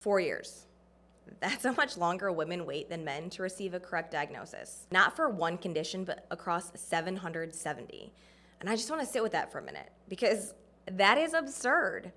4 years. That's how much longer women wait than men to receive a correct diagnosis. Not for one condition, but across 770. And I just want to sit with that for a minute because that is absurd.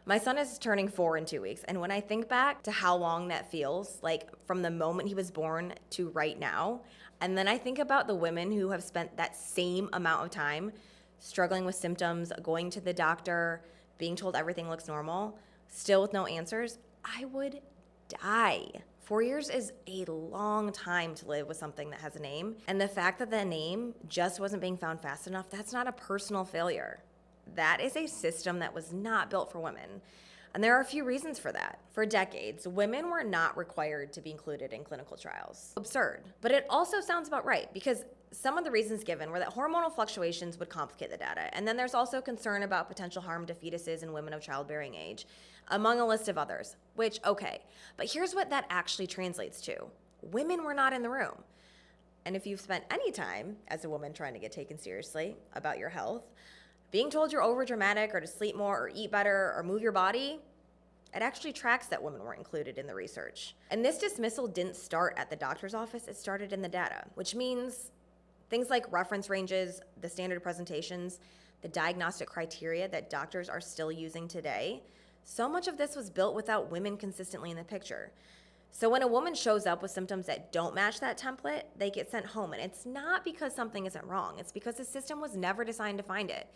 My son is turning 4 in 2 weeks, and when I think back to how long that feels, like from the moment he was born to right now, and then I think about the women who have spent that same amount of time struggling with symptoms, going to the doctor, being told everything looks normal, still with no answers, I would die. 4 years is a long time to live with something that has a name. And the fact that the name just wasn't being found fast enough, that's not a personal failure. That is a system that was not built for women. And there are a few reasons for that. For decades, women were not required to be included in clinical trials. Absurd. But it also sounds about right because some of the reasons given were that hormonal fluctuations would complicate the data. And then there's also concern about potential harm to fetuses and women of childbearing age, among a list of others, which, okay. But here's what that actually translates to. Women were not in the room. And if you've spent any time as a woman trying to get taken seriously about your health, being told you're overdramatic or to sleep more or eat better or move your body, it actually tracks that women weren't included in the research. And this dismissal didn't start at the doctor's office, it started in the data, which means things like reference ranges, the standard presentations, the diagnostic criteria that doctors are still using today. So much of this was built without women consistently in the picture. So when a woman shows up with symptoms that don't match that template, they get sent home. And it's not because something isn't wrong. It's because the system was never designed to find it.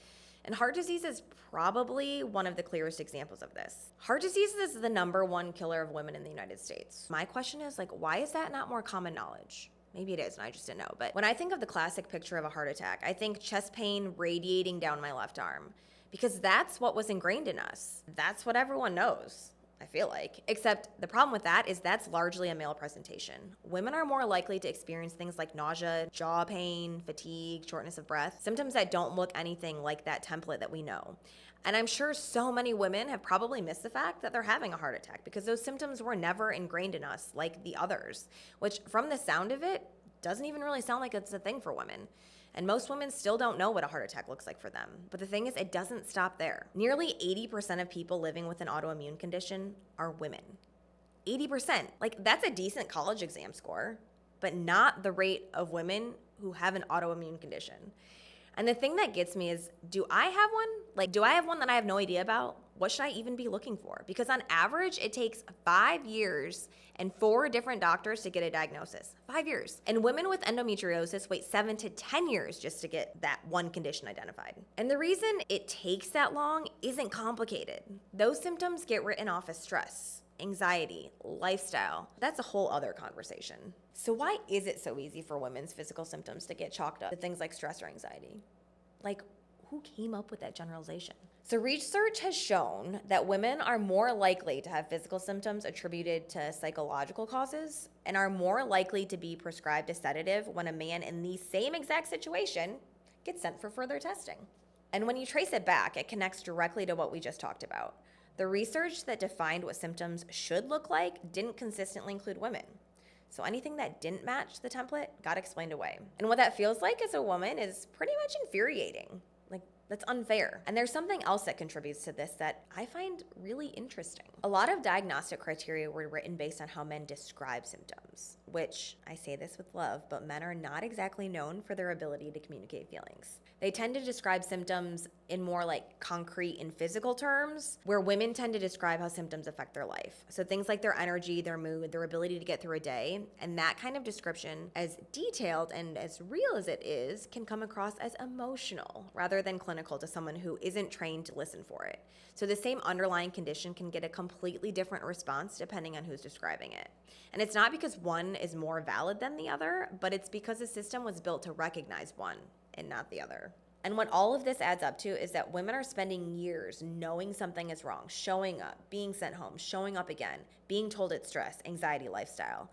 And heart disease is probably one of the clearest examples of this. Heart disease is the #1 killer of women in the United States. My question is, why is that not more common knowledge? Maybe it is, and I just didn't know. But when I think of the classic picture of a heart attack, I think chest pain radiating down my left arm, because that's what was ingrained in us. That's what everyone knows, I feel like. Except the problem with that is that's largely a male presentation. Women are more likely to experience things like nausea, jaw pain, fatigue, shortness of breath, symptoms that don't look anything like that template that we know. And I'm sure so many women have probably missed the fact that they're having a heart attack because those symptoms were never ingrained in us like the others, which from the sound of it, doesn't even really sound like it's a thing for women. And most women still don't know what a heart attack looks like for them. But the thing is, it doesn't stop there. Nearly 80% of people living with an autoimmune condition are women. 80%. That's a decent college exam score, but not the rate of women who have an autoimmune condition. And the thing that gets me is, do I have one? Do I have one that I have no idea about? What should I even be looking for? Because on average, it takes 5 years and 4 different doctors to get a diagnosis. 5 years. And women with endometriosis wait 7 to 10 years just to get that one condition identified. And the reason it takes that long isn't complicated. Those symptoms get written off as stress, anxiety, lifestyle. That's a whole other conversation. So why is it so easy for women's physical symptoms to get chalked up to things like stress or anxiety? Who came up with that generalization? So research has shown that women are more likely to have physical symptoms attributed to psychological causes and are more likely to be prescribed a sedative when a man in the same exact situation gets sent for further testing. And when you trace it back, it connects directly to what we just talked about. The research that defined what symptoms should look like didn't consistently include women. So anything that didn't match the template got explained away. And what that feels like as a woman is pretty much infuriating. That's unfair. And there's something else that contributes to this that I find really interesting. A lot of diagnostic criteria were written based on how men describe symptoms, which I say this with love, but men are not exactly known for their ability to communicate feelings. They tend to describe symptoms in more concrete and physical terms, where women tend to describe how symptoms affect their life. So things like their energy, their mood, their ability to get through a day, and that kind of description, as detailed and as real as it is, can come across as emotional rather than clinical to someone who isn't trained to listen for it. So the same underlying condition can get a completely different response depending on who's describing it. And it's not because one is more valid than the other, but it's because the system was built to recognize one and not the other. And what all of this adds up to is that women are spending years knowing something is wrong, showing up, being sent home, showing up again, being told it's stress, anxiety, lifestyle.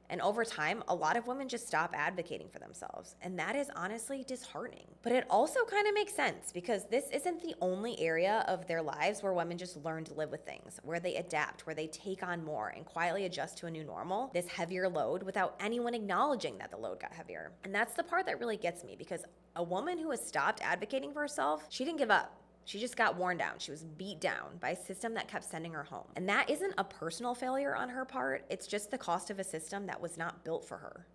And over time, a lot of women just stop advocating for themselves. And that is honestly disheartening. But it also kind of makes sense because this isn't the only area of their lives where women just learn to live with things, where they adapt, where they take on more and quietly adjust to a new normal, this heavier load without anyone acknowledging that the load got heavier. And that's the part that really gets me because a woman who has stopped advocating for herself, she didn't give up. She just got worn down. She was beat down by a system that kept sending her home. And that isn't a personal failure on her part, it's just the cost of a system that was not built for her.